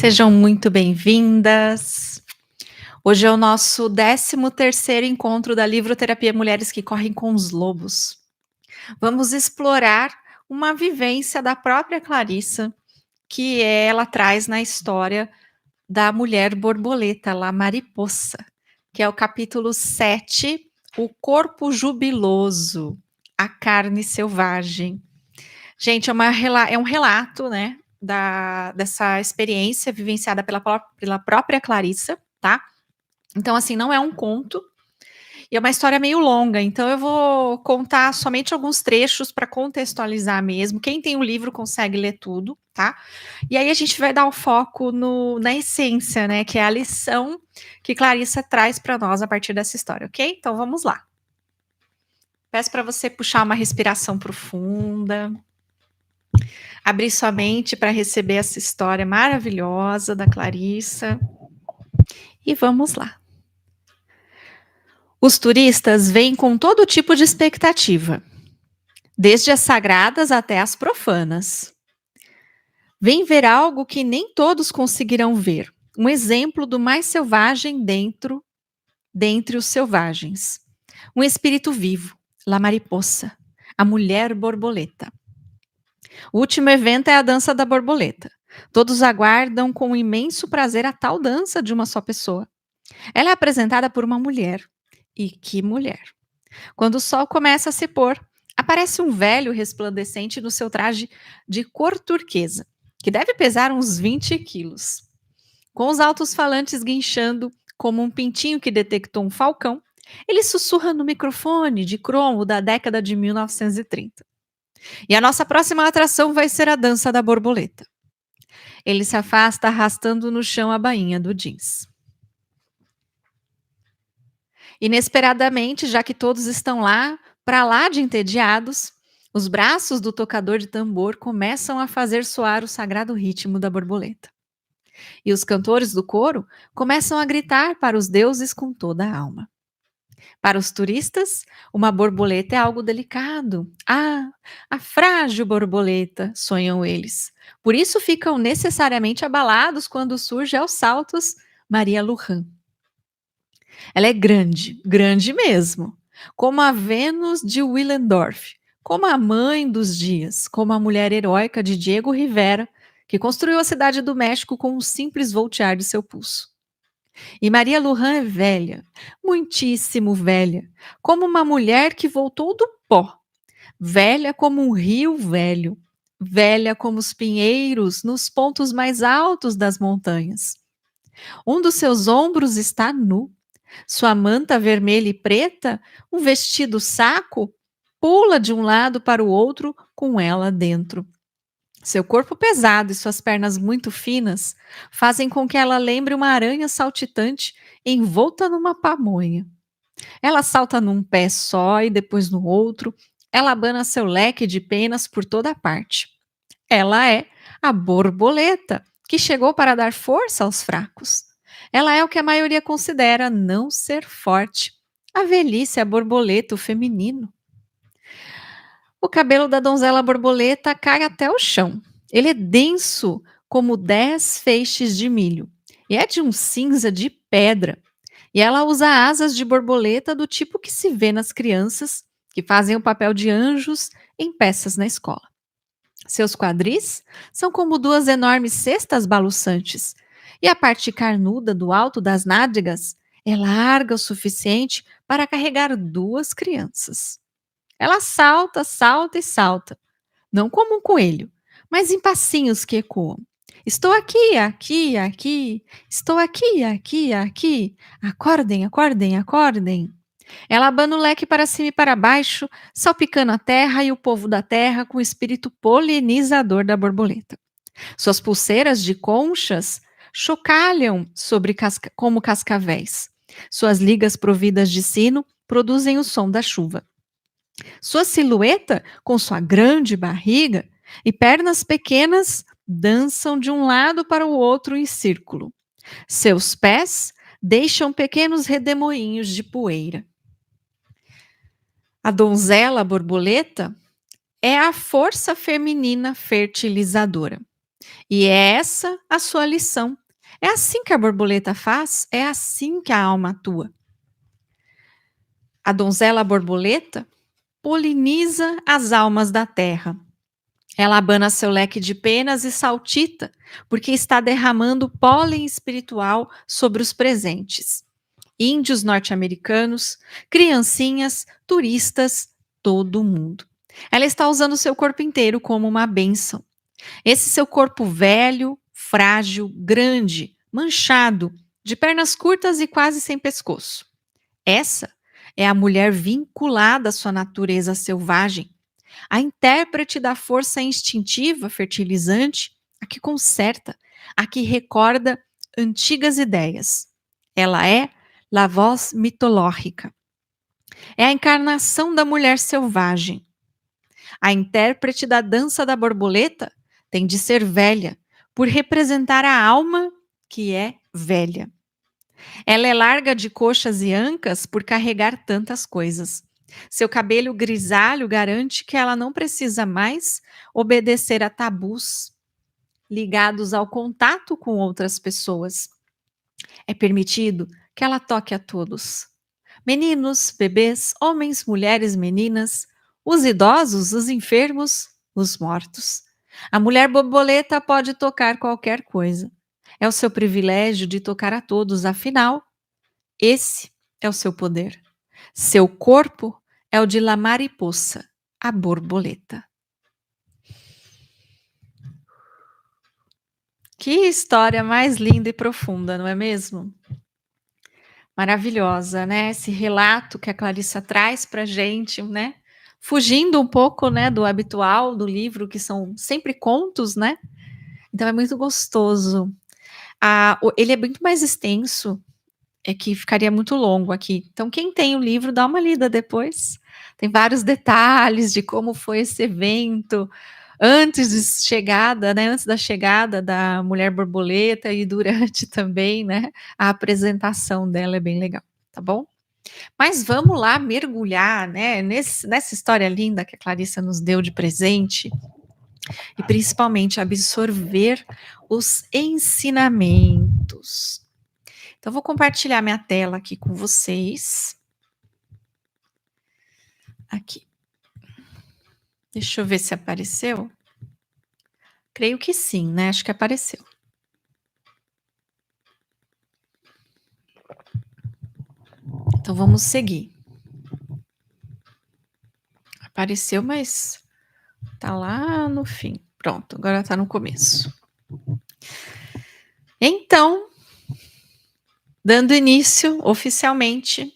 Sejam muito bem-vindas. Hoje é o nosso 13º encontro da livroterapia Mulheres que Correm com os Lobos. Vamos explorar uma vivência da própria Clarissa, que ela traz na história da mulher borboleta, La Mariposa, que é o capítulo 7, O Corpo Jubiloso, a Carne Selvagem. Gente, é um relato, né, dessa experiência vivenciada pela própria Clarissa, tá? Então, assim, não é um conto, e é uma história meio longa, então eu vou contar somente alguns trechos para contextualizar mesmo. Quem tem o livro consegue ler tudo, tá? E aí a gente vai dar o foco na essência, né, que é a lição que Clarissa traz para nós a partir dessa história, ok? Então vamos lá. Peço para você puxar uma respiração profunda. Abrir sua mente para receber essa história maravilhosa da Clarissa. E vamos lá. Os turistas vêm com todo tipo de expectativa, desde as sagradas até as profanas. Vêm ver algo que nem todos conseguirão ver, um exemplo do mais selvagem dentre os selvagens. Um espírito vivo, La Mariposa, a mulher borboleta. O último evento é a dança da borboleta. Todos aguardam com imenso prazer a tal dança de uma só pessoa. Ela é apresentada por uma mulher. E que mulher! Quando o sol começa a se pôr, aparece um velho resplandecente no seu traje de cor turquesa, que deve pesar uns 20 quilos. Com os altos-falantes guinchando como um pintinho que detectou um falcão, ele sussurra no microfone de cromo da década de 1930. E a nossa próxima atração vai ser a dança da borboleta. Ele se afasta arrastando no chão a bainha do jeans. Inesperadamente, já que todos estão para lá de entediados, os braços do tocador de tambor começam a fazer soar o sagrado ritmo da borboleta. E os cantores do coro começam a gritar para os deuses com toda a alma. Para os turistas, uma borboleta é algo delicado. Ah, a frágil borboleta, sonham eles. Por isso ficam necessariamente abalados quando surge aos saltos Maria Lujan. Ela é grande, grande mesmo, como a Vênus de Willendorf, como a mãe dos dias, como a mulher heróica de Diego Rivera, que construiu a cidade do México com um simples voltear de seu pulso. E Maria Lujan é velha, muitíssimo velha, como uma mulher que voltou do pó, velha como um rio velho, velha como os pinheiros nos pontos mais altos das montanhas. Um dos seus ombros está nu, sua manta vermelha e preta, um vestido saco, pula de um lado para o outro com ela dentro. Seu corpo pesado e suas pernas muito finas fazem com que ela lembre uma aranha saltitante envolta numa pamonha. Ela salta num pé só e depois no outro. Ela abana seu leque de penas por toda parte. Ela é a borboleta, que chegou para dar força aos fracos. Ela é o que a maioria considera não ser forte. A velhice é a borboleta, o feminino. O cabelo da donzela borboleta cai até o chão. Ele é denso como 10 feixes de milho e é de um cinza de pedra. E ela usa asas de borboleta do tipo que se vê nas crianças que fazem o papel de anjos em peças na escola. Seus quadris são como duas enormes cestas balançantes, e a parte carnuda do alto das nádegas é larga o suficiente para carregar duas crianças. Ela salta, salta e salta, não como um coelho, mas em passinhos que ecoam. Estou aqui, aqui, aqui, estou aqui, aqui, aqui. Acordem, acordem, acordem. Ela abana o leque para cima e para baixo, salpicando a terra e o povo da terra com o espírito polinizador da borboleta. Suas pulseiras de conchas chocalham como cascavéis. Suas ligas providas de sino produzem o som da chuva. Sua silhueta, com sua grande barriga e pernas pequenas, dançam de um lado para o outro em círculo. Seus pés deixam pequenos redemoinhos de poeira. A donzela borboleta é a força feminina fertilizadora. E é essa a sua lição. É assim que a borboleta faz, é assim que a alma atua. A donzela borboleta poliniza as almas da terra. Ela abana seu leque de penas e saltita, porque está derramando pólen espiritual sobre os presentes. Índios norte-americanos, criancinhas, turistas, todo mundo. Ela está usando seu corpo inteiro como uma bênção. Esse seu corpo velho, frágil, grande, manchado, de pernas curtas e quase sem pescoço. Essa é a mulher vinculada à sua natureza selvagem, a intérprete da força instintiva fertilizante, a que conserta, a que recorda antigas ideias. Ela é la voz mitológica. É a encarnação da mulher selvagem. A intérprete da dança da borboleta tem de ser velha, por representar a alma que é velha. Ela é larga de coxas e ancas por carregar tantas coisas. Seu cabelo grisalho garante que ela não precisa mais obedecer a tabus ligados ao contato com outras pessoas. É permitido que ela toque a todos. Meninos, bebês, homens, mulheres, meninas, os idosos, os enfermos, os mortos. A mulher borboleta pode tocar qualquer coisa. É o seu privilégio de tocar a todos, afinal, esse é o seu poder. Seu corpo é o de la mariposa, a borboleta. Que história mais linda e profunda, não é mesmo? Maravilhosa, né? Esse relato que a Clarissa traz para gente, né? Fugindo um pouco, né, do habitual do livro, que são sempre contos, né? Então é muito gostoso. Ele é muito mais extenso, é que ficaria muito longo aqui. Então, quem tem o livro, dá uma lida depois. Tem vários detalhes de como foi esse evento, antes de chegada, né? Antes da chegada da mulher borboleta e durante também, né? A apresentação dela é bem legal, tá bom? Mas vamos lá mergulhar, né? Nessa história linda que a Clarissa nos deu de presente e principalmente absorver os ensinamentos. Então, vou compartilhar minha tela aqui com vocês. Aqui. Deixa eu ver se apareceu. Creio que sim, né? Acho que apareceu. Então, vamos seguir. Apareceu, mas tá lá no fim. Pronto, agora tá no começo. Então, dando início oficialmente.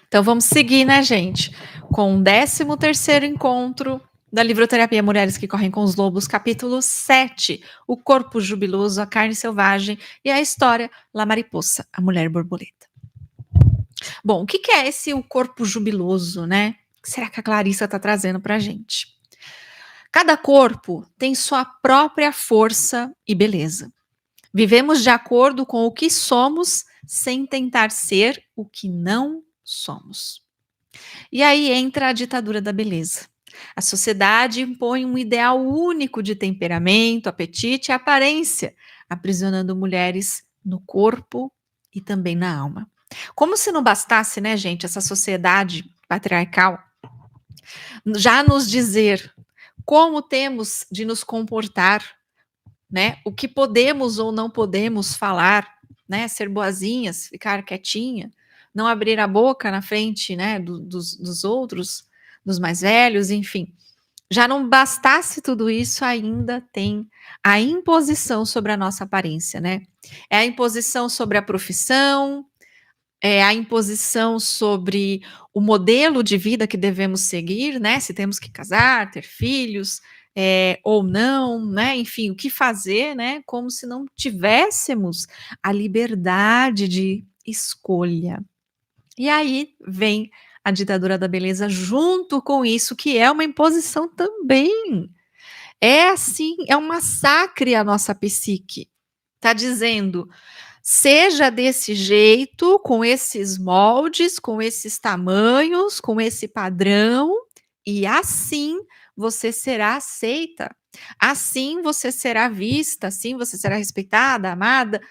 Então, vamos seguir, né, gente? Com o 13º encontro da Livroterapia Mulheres que Correm com os Lobos, capítulo 7, O Corpo Jubiloso, a Carne Selvagem e a História La Mariposa, a Mulher Borboleta. Bom, o que é esse O Corpo Jubiloso, né? O que será que a Clarissa está trazendo para a gente? Cada corpo tem sua própria força e beleza. Vivemos de acordo com o que somos, sem tentar ser o que não somos. E aí entra a ditadura da beleza. A sociedade impõe um ideal único de temperamento, apetite e aparência, aprisionando mulheres no corpo e também na alma. Como se não bastasse, né, gente, essa sociedade patriarcal já nos dizer como temos de nos comportar, né? O que podemos ou não podemos falar, né? Ser boazinhas, ficar quietinha, não abrir a boca na frente, né, dos outros, dos mais velhos, enfim. Já não bastasse tudo isso, ainda tem a imposição sobre a nossa aparência, né? É a imposição sobre a profissão, é a imposição sobre o modelo de vida que devemos seguir, né? Se temos que casar, ter filhos, ou não, né? Enfim, o que fazer, né? Como se não tivéssemos a liberdade de escolha. E aí vem a ditadura da beleza junto com isso, que é uma imposição também. É assim, é um massacre à nossa psique. Tá dizendo, seja desse jeito, com esses moldes, com esses tamanhos, com esse padrão, e assim você será aceita Assim você será vista, assim você será respeitada, amada,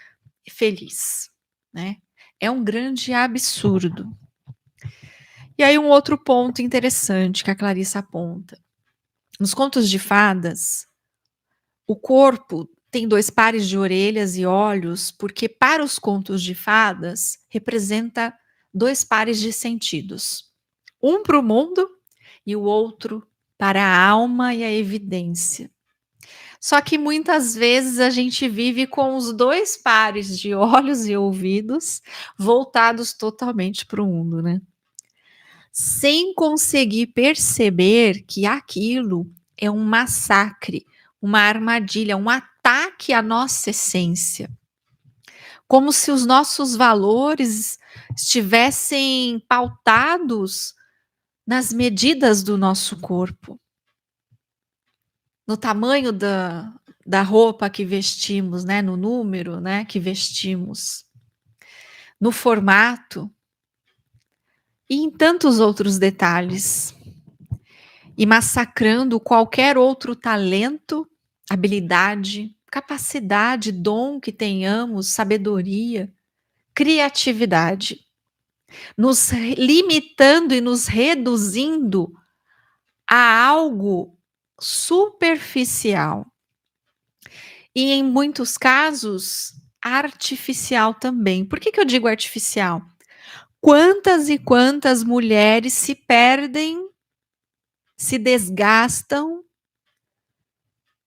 feliz, né. É um grande absurdo. E aí um outro ponto interessante que a Clarissa aponta. Nos contos de fadas, o corpo tem 2 pares de orelhas e olhos, porque para os contos de fadas representa 2 pares de sentidos. Um para o mundo e o outro para a alma e a evidência. Só que muitas vezes a gente vive com os 2 pares de olhos e ouvidos voltados totalmente para o mundo, né? Sem conseguir perceber que aquilo é um massacre, uma armadilha, um ataque à nossa essência. Como se os nossos valores estivessem pautados nas medidas do nosso corpo, no tamanho da roupa que vestimos, né, no número, né, que vestimos, no formato e em tantos outros detalhes. E massacrando qualquer outro talento, habilidade, capacidade, dom que tenhamos, sabedoria, criatividade, nos limitando e nos reduzindo a algo superficial e, em muitos casos, artificial também. Por que eu digo artificial? Quantas e quantas mulheres se perdem, se desgastam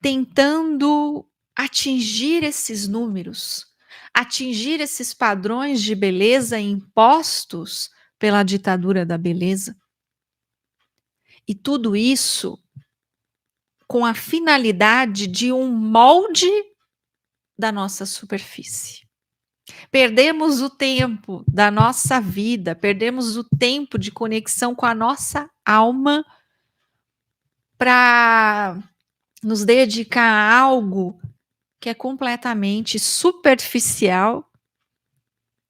tentando atingir esses números, atingir esses padrões de beleza impostos pela ditadura da beleza. E tudo isso com a finalidade de um molde da nossa superfície. Perdemos o tempo da nossa vida, perdemos o tempo de conexão com a nossa alma para nos dedicar a algo que é completamente superficial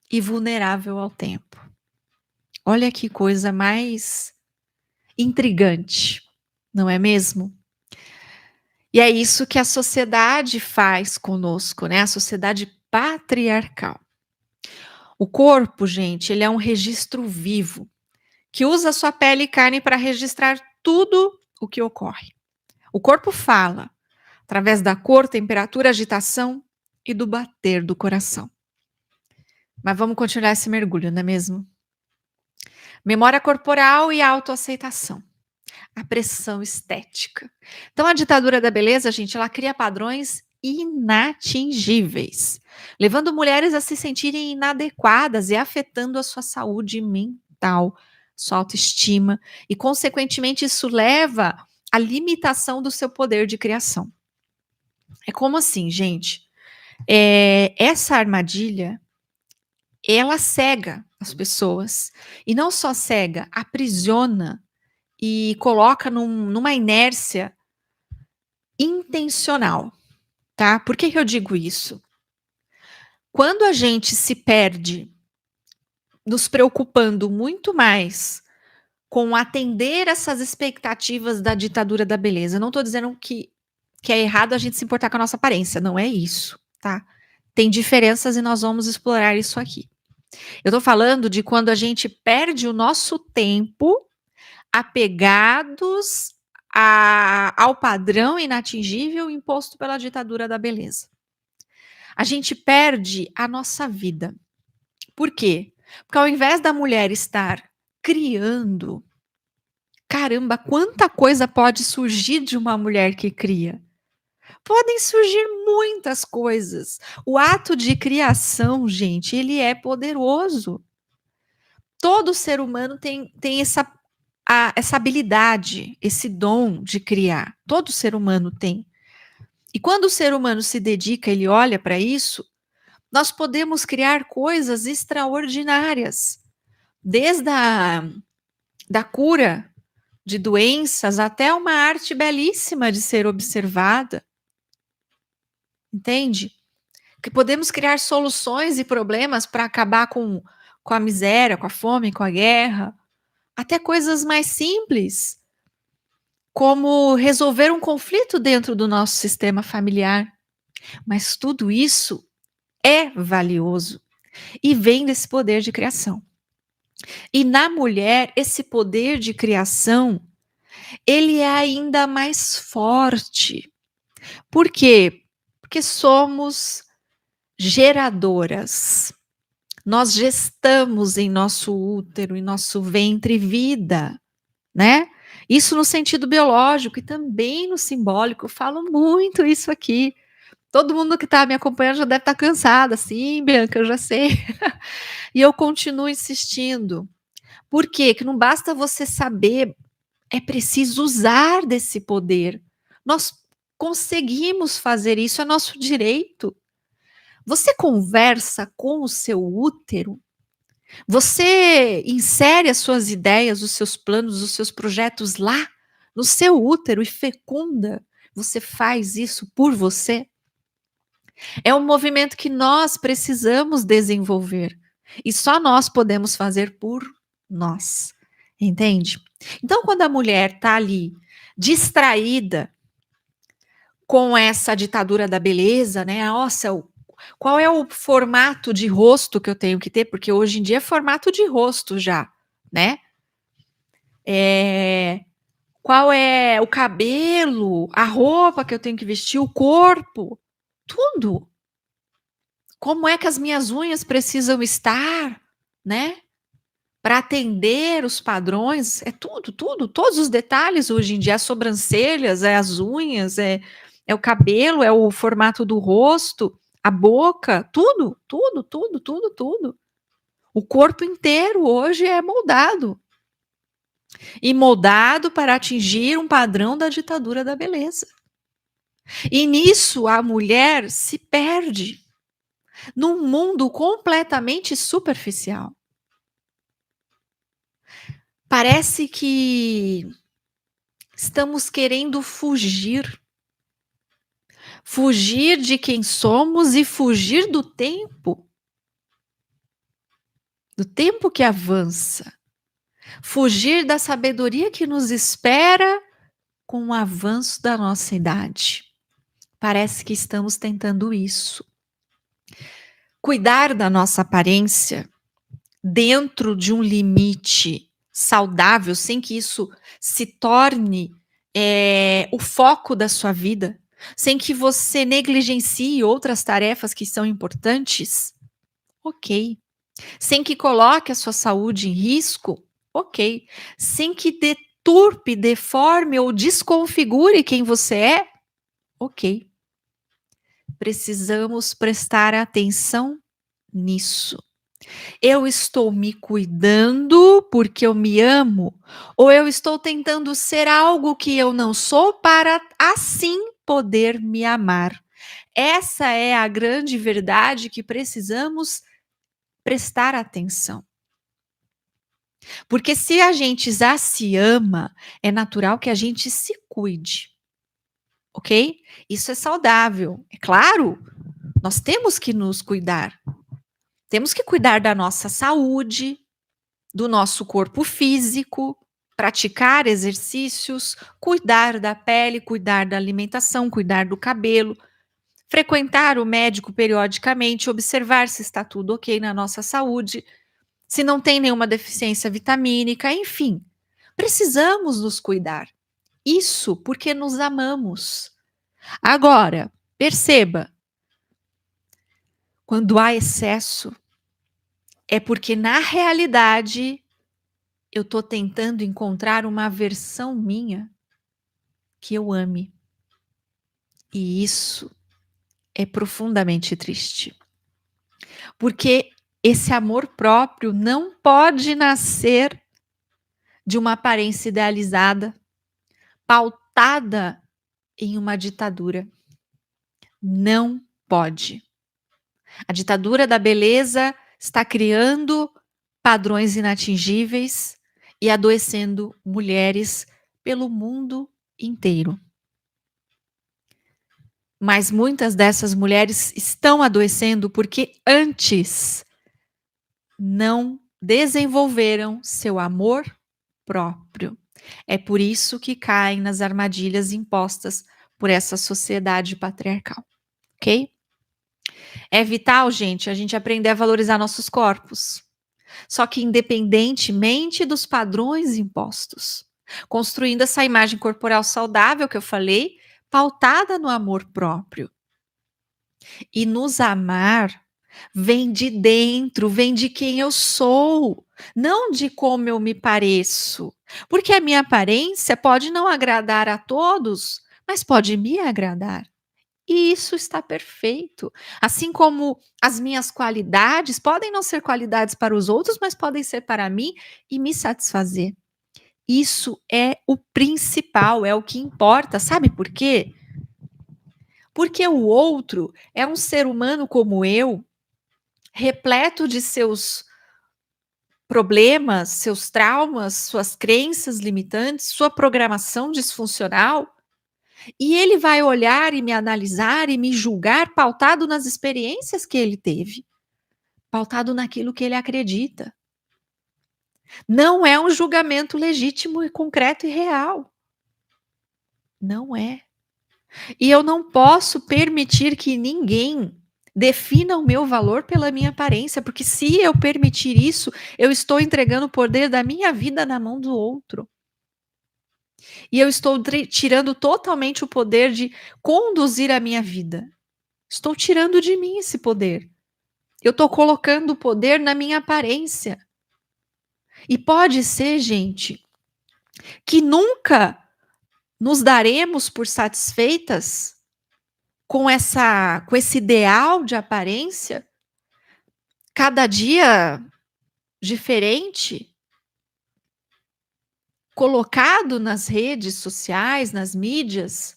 e vulnerável ao tempo. Olha que coisa mais intrigante, não é mesmo? E é isso que a sociedade faz conosco, né? A sociedade patriarcal. O corpo, gente, ele é um registro vivo que usa sua pele e carne para registrar tudo o que ocorre. O corpo fala através da cor, temperatura, agitação e do bater do coração. Mas vamos continuar esse mergulho, não é mesmo? Memória corporal e autoaceitação. A pressão estética. Então, a ditadura da beleza, gente, ela cria padrões inatingíveis, levando mulheres a se sentirem inadequadas e afetando a sua saúde mental, sua autoestima, e, consequentemente, isso leva à limitação do seu poder de criação. É como assim, gente? Essa armadilha, ela cega as pessoas, e não só cega, aprisiona e coloca numa inércia intencional, tá? Por que eu digo isso? Quando a gente se perde nos preocupando muito mais com atender essas expectativas da ditadura da beleza, não estou dizendo que é errado a gente se importar com a nossa aparência, não é isso, tá? Tem diferenças e nós vamos explorar isso aqui. Eu estou falando de quando a gente perde o nosso tempo apegados ao padrão inatingível imposto pela ditadura da beleza. A gente perde a nossa vida. Por quê? Porque ao invés da mulher estar criando, caramba, quanta coisa pode surgir de uma mulher que cria? Podem surgir muitas coisas. O ato de criação, gente, ele é poderoso. Todo ser humano tem essa habilidade, esse dom de criar. Todo ser humano tem. E quando o ser humano se dedica, ele olha para isso, nós podemos criar coisas extraordinárias. Desde da cura de doenças até uma arte belíssima de ser observada. Entende? Que podemos criar soluções e problemas para acabar com a miséria, com a fome, com a guerra. Até coisas mais simples, como resolver um conflito dentro do nosso sistema familiar. Mas tudo isso é valioso e vem desse poder de criação. E na mulher, esse poder de criação, ele é ainda mais forte. Por quê? Porque somos geradoras. Nós gestamos em nosso útero, em nosso ventre vida, né? Isso no sentido biológico e também no simbólico. Eu falo muito isso aqui. Todo mundo que está me acompanhando já deve estar cansada. Sim, Bianca, eu já sei. E eu continuo insistindo. Por quê? Que não basta você saber, é preciso usar desse poder. Nós conseguimos fazer isso, é nosso direito. Você conversa com o seu útero? Você insere as suas ideias, os seus planos, os seus projetos lá no seu útero e fecunda? Você faz isso por você? É um movimento que nós precisamos desenvolver e só nós podemos fazer por nós, entende? Então, quando a mulher está ali distraída com essa ditadura da beleza, né? Nossa, qual é o formato de rosto que eu tenho que ter? Porque hoje em dia é formato de rosto já, né? Qual é o cabelo, a roupa que eu tenho que vestir, o corpo, tudo. Como é que as minhas unhas precisam estar, né? Para atender os padrões, é tudo, todos os detalhes hoje em dia, as sobrancelhas, é as unhas, é o cabelo, é o formato do rosto, a boca, tudo. O corpo inteiro hoje é moldado. E moldado para atingir um padrão da ditadura da beleza. E nisso a mulher se perde num mundo completamente superficial. Parece que estamos querendo fugir de quem somos e fugir do tempo que avança, fugir da sabedoria que nos espera com o avanço da nossa idade. Parece que estamos tentando isso. Cuidar da nossa aparência dentro de um limite saudável, sem que isso se torne o foco da sua vida, sem que você negligencie outras tarefas que são importantes, ok. Sem que coloque a sua saúde em risco, ok. Sem que deturpe, deforme ou desconfigure quem você é, ok. Precisamos prestar atenção nisso. Eu estou me cuidando porque eu me amo? Ou eu estou tentando ser algo que eu não sou para assim poder me amar? Essa é a grande verdade que precisamos prestar atenção. Porque se a gente já se ama, é natural que a gente se cuide. Ok? Isso é saudável. É claro, nós temos que nos cuidar. Temos que cuidar da nossa saúde, do nosso corpo físico, praticar exercícios, cuidar da pele, cuidar da alimentação, cuidar do cabelo, frequentar o médico periodicamente, observar se está tudo ok na nossa saúde, se não tem nenhuma deficiência vitamínica, enfim. Precisamos nos cuidar. Isso porque nos amamos. Agora, perceba, quando há excesso, é porque na realidade eu estou tentando encontrar uma versão minha que eu ame. E isso é profundamente triste. Porque esse amor próprio não pode nascer de uma aparência idealizada, pautada em uma ditadura. Não pode. A ditadura da beleza está criando padrões inatingíveis e adoecendo mulheres pelo mundo inteiro. Mas muitas dessas mulheres estão adoecendo porque antes não desenvolveram seu amor próprio. É por isso que caem nas armadilhas impostas por essa sociedade patriarcal, ok? É vital, gente, a gente aprender a valorizar nossos corpos. Só que independentemente dos padrões impostos, construindo essa imagem corporal saudável que eu falei, pautada no amor próprio. E nos amar vem de dentro, vem de quem eu sou, não de como eu me pareço. Porque a minha aparência pode não agradar a todos, mas pode me agradar. E isso está perfeito. Assim como as minhas qualidades podem não ser qualidades para os outros, mas podem ser para mim e me satisfazer. Isso é o principal, é o que importa. Sabe por quê? Porque o outro é um ser humano como eu, repleto de seus problemas, seus traumas, suas crenças limitantes, sua programação disfuncional, e ele vai olhar e me analisar e me julgar pautado nas experiências que ele teve, pautado naquilo que ele acredita. Não é um julgamento legítimo e concreto e real. Não é. E eu não posso permitir que ninguém defina o meu valor pela minha aparência, porque se eu permitir isso, eu estou entregando o poder da minha vida na mão do outro. E eu estou tirando totalmente o poder de conduzir a minha vida. Estou tirando de mim esse poder. Eu estou colocando o poder na minha aparência. E pode ser, gente, que nunca nos daremos por satisfeitas com esse ideal de aparência, cada dia diferente, colocado nas redes sociais, nas mídias.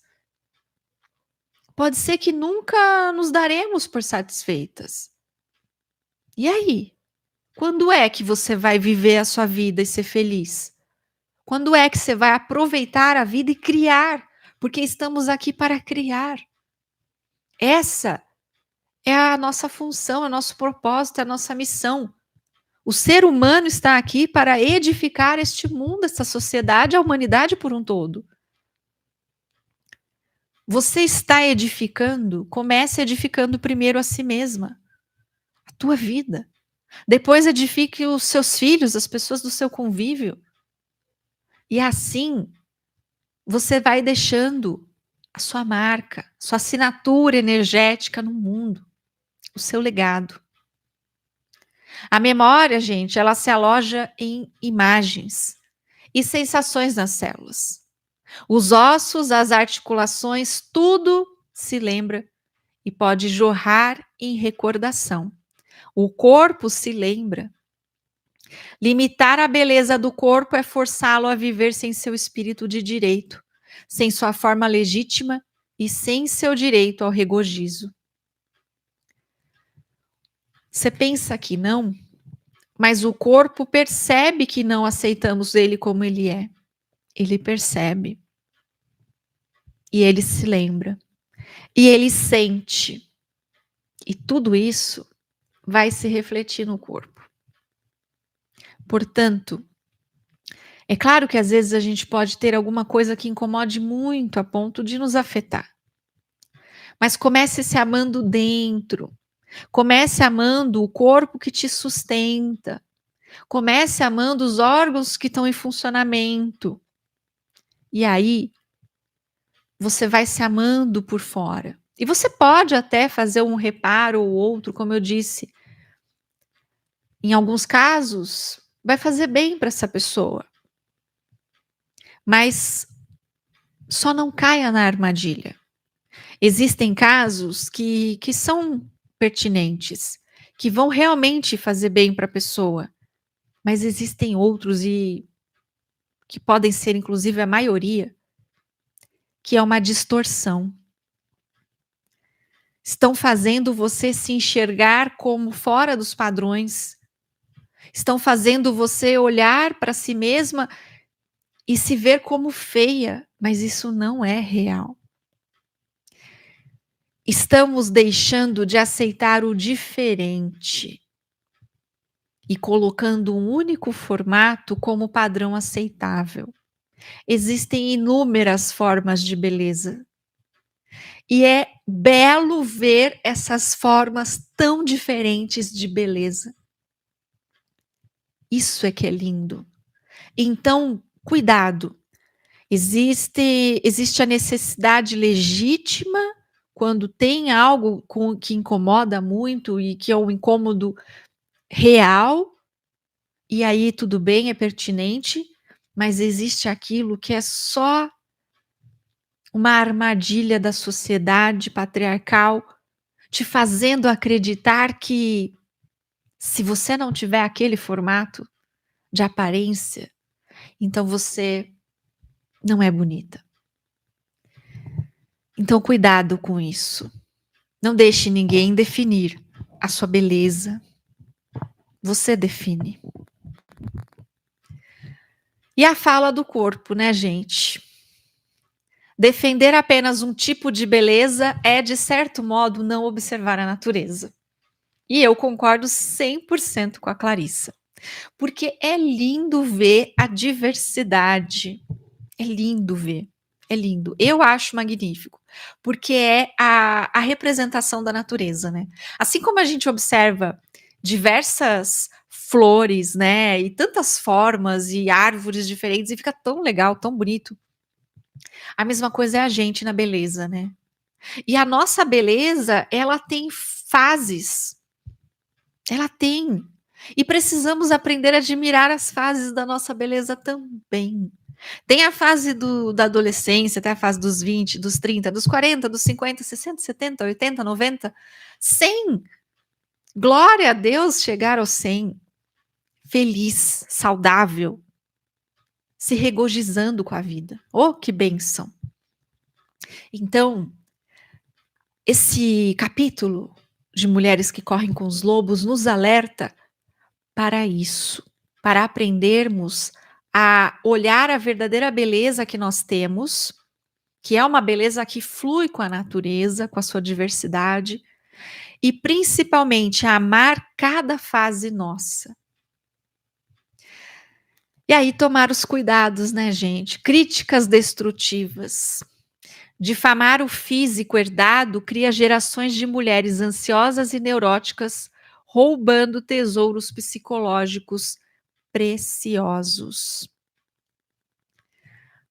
Pode ser que nunca nos daremos por satisfeitas. E aí? Quando é que você vai viver a sua vida e ser feliz? Quando é que você vai aproveitar a vida e criar? Porque estamos aqui para criar. Essa é a nossa função, é o nosso propósito, é a nossa missão. O ser humano está aqui para edificar este mundo, essa sociedade, a humanidade por um todo. Você está edificando, comece edificando primeiro a si mesma, a tua vida. Depois edifique os seus filhos, as pessoas do seu convívio. E assim, você vai deixando a sua marca, sua assinatura energética no mundo, o seu legado. A memória, gente, ela se aloja em imagens e sensações nas células. Os ossos, as articulações, tudo se lembra e pode jorrar em recordação. O corpo se lembra. Limitar a beleza do corpo é forçá-lo a viver sem seu espírito de direito, sem sua forma legítima e sem seu direito ao regozijo. Você pensa que não, mas o corpo percebe que não aceitamos ele como ele é. Ele percebe. E ele se lembra. E ele sente. E tudo isso vai se refletir no corpo. Portanto, é claro que às vezes a gente pode ter alguma coisa que incomode muito a ponto de nos afetar. Mas comece se amando dentro. Comece amando o corpo que te sustenta. Comece amando os órgãos que estão em funcionamento. E aí, você vai se amando por fora. E você pode até fazer um reparo ou outro, como eu disse. Em alguns casos, vai fazer bem para essa pessoa. Mas só não caia na armadilha. Existem casos que são pertinentes, que vão realmente fazer bem para a pessoa. Mas existem outros e que podem ser, inclusive, a maioria, que é uma distorção. Estão fazendo você se enxergar como fora dos padrões. Estão fazendo você olhar para si mesma e se ver como feia, mas isso não é real. Estamos deixando de aceitar o diferente e colocando um único formato como padrão aceitável. Existem inúmeras formas de beleza. E é belo ver essas formas tão diferentes de beleza. Isso é que é lindo. Então, cuidado. Existe a necessidade legítima quando tem algo que incomoda muito e que é um incômodo real, e aí tudo bem, é pertinente, mas existe aquilo que é só uma armadilha da sociedade patriarcal, te fazendo acreditar que se você não tiver aquele formato de aparência, então você não é bonita. Então cuidado com isso. Não deixe ninguém definir a sua beleza. Você define. E a fala do corpo, né, gente? Defender apenas um tipo de beleza é, de certo modo, não observar a natureza. E eu concordo 100% com a Clarissa. Porque é lindo ver a diversidade. É lindo ver. É lindo. Eu acho magnífico. Porque é a representação da natureza, né? Assim como a gente observa diversas flores, né? E tantas formas e árvores diferentes, e fica tão legal, tão bonito. A mesma coisa é a gente na beleza, né? E a nossa beleza, ela tem fases. Ela tem. E precisamos aprender a admirar as fases da nossa beleza também. Tem a fase da adolescência, tem a fase dos 20, dos 30, dos 40, dos 50, 60, 70, 80, 90, 100. Glória a Deus chegar aos 100. Feliz, saudável, se regozijando com a vida. Oh, que bênção. Então, esse capítulo de Mulheres que Correm com os Lobos nos alerta para isso, para aprendermos a olhar a verdadeira beleza que nós temos, que é uma beleza que flui com a natureza, com a sua diversidade, e principalmente a amar cada fase nossa. E aí tomar os cuidados, né, gente? Críticas destrutivas. Difamar o físico herdado cria gerações de mulheres ansiosas e neuróticas, roubando tesouros psicológicos preciosos.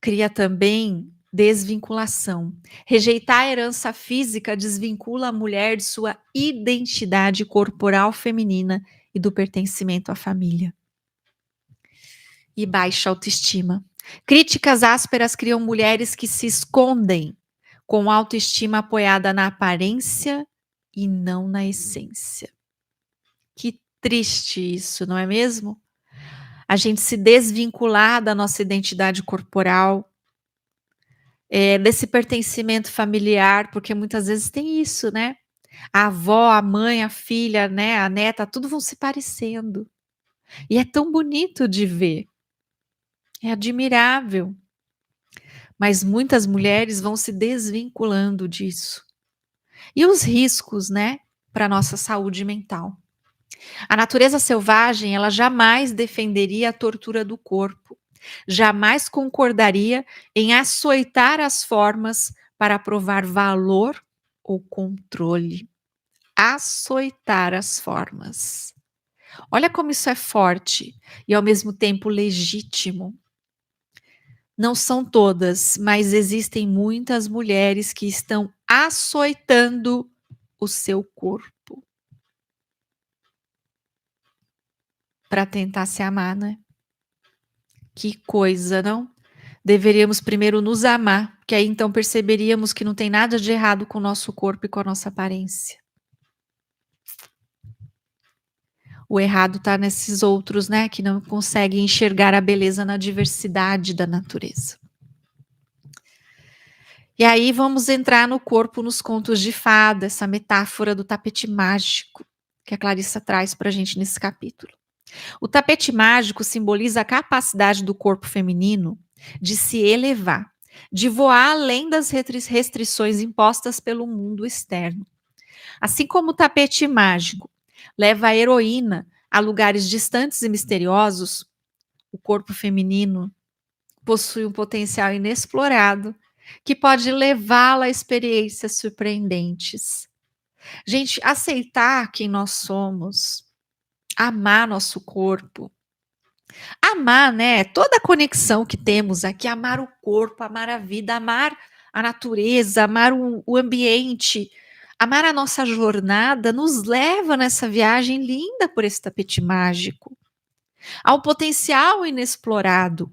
Cria também desvinculação. Rejeitar a herança física desvincula a mulher de sua identidade corporal feminina e do pertencimento à família. E baixa autoestima. Críticas ásperas criam mulheres que se escondem, com autoestima apoiada na aparência e não na essência. Que triste isso, não é mesmo? A gente se desvincular da nossa identidade corporal, desse pertencimento familiar, porque muitas vezes tem isso, né? A avó, a mãe, a filha, né, a neta, tudo vão se parecendo. E é tão bonito de ver. É admirável. Mas muitas mulheres vão se desvinculando disso. E os riscos, né, para a nossa saúde mental. A natureza selvagem, ela jamais defenderia a tortura do corpo. Jamais concordaria em açoitar as formas para provar valor ou controle. Açoitar as formas. Olha como isso é forte e ao mesmo tempo legítimo. Não são todas, mas existem muitas mulheres que estão açoitando o seu corpo para tentar se amar, né? Que coisa, não? Deveríamos primeiro nos amar, que aí então perceberíamos que não tem nada de errado com o nosso corpo e com a nossa aparência. O errado está nesses outros, né, que não conseguem enxergar a beleza na diversidade da natureza. E aí vamos entrar no corpo nos contos de fada, essa metáfora do tapete mágico que a Clarissa traz para a gente nesse capítulo. O tapete mágico simboliza a capacidade do corpo feminino de se elevar, de voar além das restrições impostas pelo mundo externo. Assim como o tapete mágico leva a heroína a lugares distantes e misteriosos, o corpo feminino, possui um potencial inexplorado que pode levá-la a experiências surpreendentes. Gente, aceitar quem nós somos, amar nosso corpo, amar, né, toda a conexão que temos aqui, amar o corpo, amar a vida, amar a natureza, amar o ambiente, amar a nossa jornada, nos leva nessa viagem linda por esse tapete mágico, ao potencial inexplorado.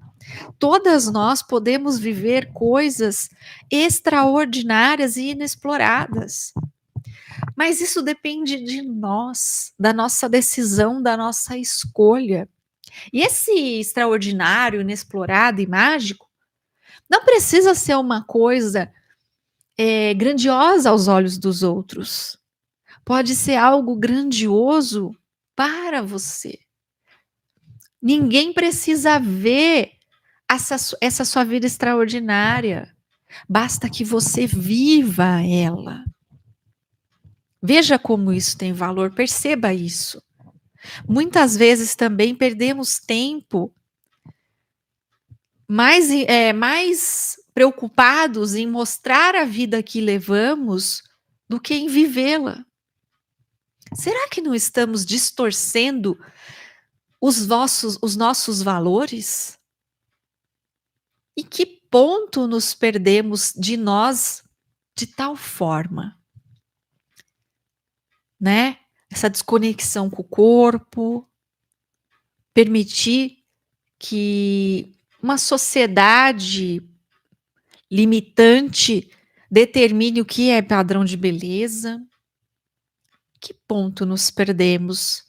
Todas nós podemos viver coisas extraordinárias e inexploradas. Mas isso depende de nós, da nossa decisão, da nossa escolha. E esse extraordinário, inexplorado e mágico não precisa ser uma coisa grandiosa aos olhos dos outros. Pode ser algo grandioso para você. Ninguém precisa ver essa sua vida extraordinária. Basta que você viva ela. Veja como isso tem valor, perceba isso. Muitas vezes também perdemos tempo mais preocupados em mostrar a vida que levamos do que em vivê-la. Será que não estamos distorcendo os nossos valores? E que ponto nos perdemos de nós de tal forma? Né? Essa desconexão com o corpo, permitir que uma sociedade limitante determine o que é padrão de beleza. Que ponto nos perdemos?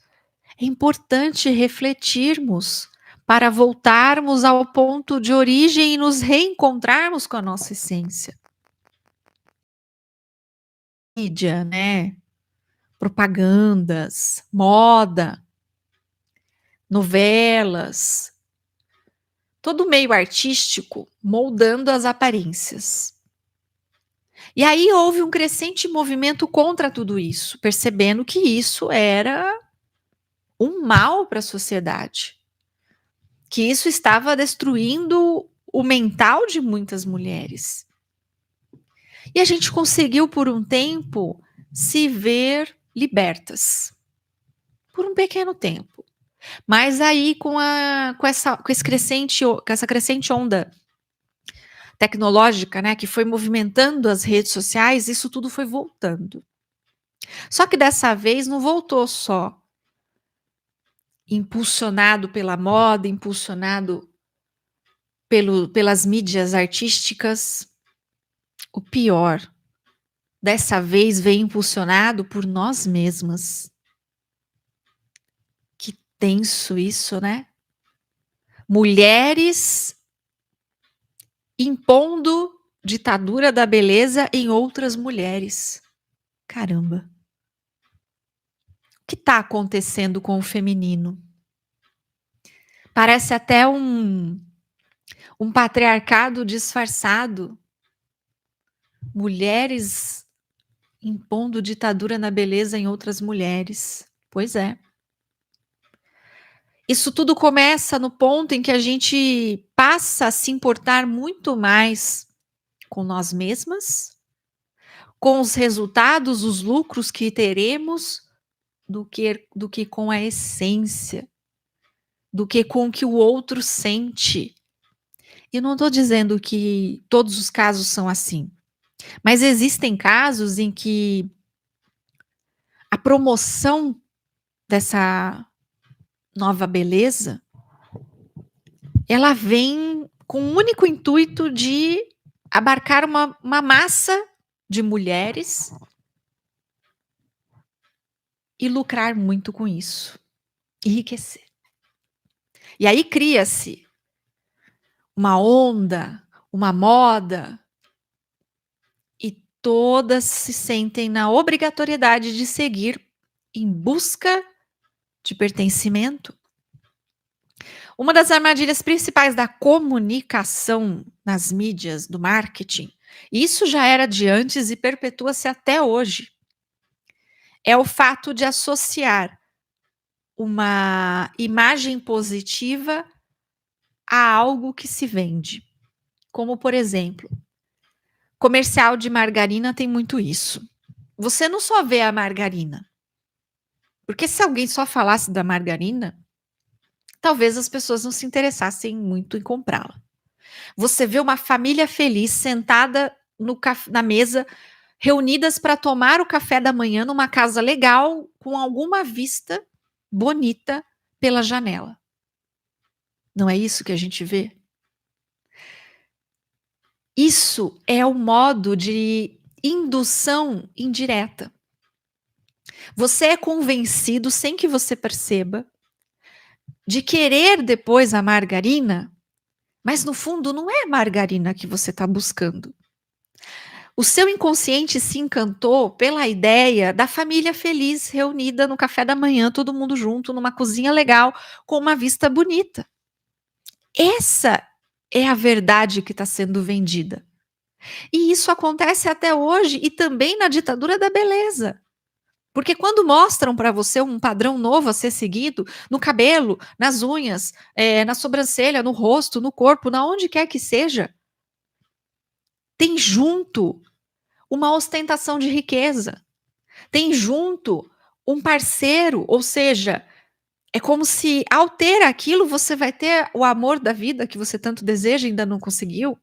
É importante refletirmos para voltarmos ao ponto de origem e nos reencontrarmos com a nossa essência. Mídia, né? Propagandas, moda, novelas, todo meio artístico moldando as aparências. E aí houve um crescente movimento contra tudo isso, percebendo que isso era um mal para a sociedade, que isso estava destruindo o mental de muitas mulheres. E a gente conseguiu por um tempo se ver libertas, por um pequeno tempo. Mas aí com essa crescente onda tecnológica, né, que foi movimentando as redes sociais, isso tudo foi voltando. Só que dessa vez não voltou só impulsionado pela moda, impulsionado pelas mídias artísticas. O pior, dessa vez veio impulsionado por nós mesmas. Que tenso isso, né? Mulheres impondo ditadura da beleza em outras mulheres. Caramba. O que está acontecendo com o feminino? Parece até um patriarcado disfarçado. Mulheres impondo ditadura na beleza em outras mulheres. Pois é. Isso tudo começa no ponto em que a gente passa a se importar muito mais com nós mesmas, com os resultados, os lucros que teremos, do que com a essência, do que com o que o outro sente. E não estou dizendo que todos os casos são assim, mas existem casos em que a promoção dessa nova beleza, ela vem com o único intuito de abarcar uma massa de mulheres e lucrar muito com isso, enriquecer. E aí cria-se uma onda, uma moda, e todas se sentem na obrigatoriedade de seguir em busca de pertencimento. Uma das armadilhas principais da comunicação nas mídias, do marketing, isso já era de antes e perpetua-se até hoje, é o fato de associar uma imagem positiva há algo que se vende. Como, por exemplo, comercial de margarina tem muito isso. Você não só vê a margarina, porque se alguém só falasse da margarina, talvez as pessoas não se interessassem muito em comprá-la. Você vê uma família feliz sentada na mesa, reunidas para tomar o café da manhã numa casa legal, com alguma vista bonita pela janela. Não é isso que a gente vê? Isso é o modo de indução indireta. Você é convencido, sem que você perceba, de querer depois a margarina, mas no fundo não é margarina que você está buscando. O seu inconsciente se encantou pela ideia da família feliz reunida no café da manhã, todo mundo junto, numa cozinha legal, com uma vista bonita. Essa é a verdade que está sendo vendida. E isso acontece até hoje e também na ditadura da beleza. Porque quando mostram para você um padrão novo a ser seguido, no cabelo, nas unhas, na sobrancelha, no rosto, no corpo, na onde quer que seja, tem junto uma ostentação de riqueza. Tem junto um parceiro, ou seja, é como se ao ter aquilo você vai ter o amor da vida que você tanto deseja e ainda não conseguiu.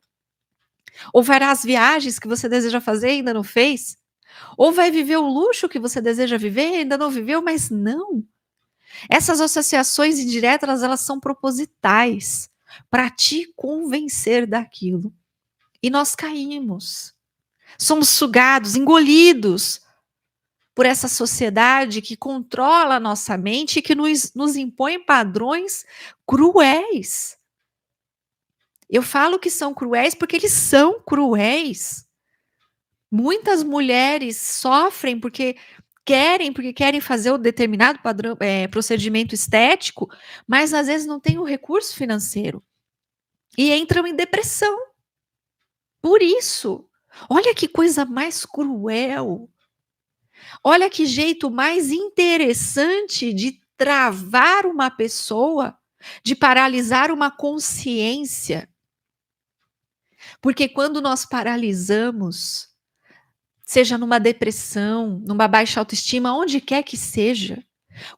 Ou fará as viagens que você deseja fazer e ainda não fez. Ou vai viver o luxo que você deseja viver e ainda não viveu, mas não. Essas associações indiretas, elas são propositais para te convencer daquilo. E nós caímos. Somos sugados, engolidos por essa sociedade que controla a nossa mente e que nos impõe padrões cruéis. Eu falo que são cruéis porque eles são cruéis. Muitas mulheres sofrem porque querem fazer o determinado padrão, procedimento estético, mas às vezes não tem o recurso financeiro e entram em depressão. Por isso, olha que coisa mais cruel. Olha que jeito mais interessante de travar uma pessoa, de paralisar uma consciência. Porque quando nós paralisamos, seja numa depressão, numa baixa autoestima, onde quer que seja,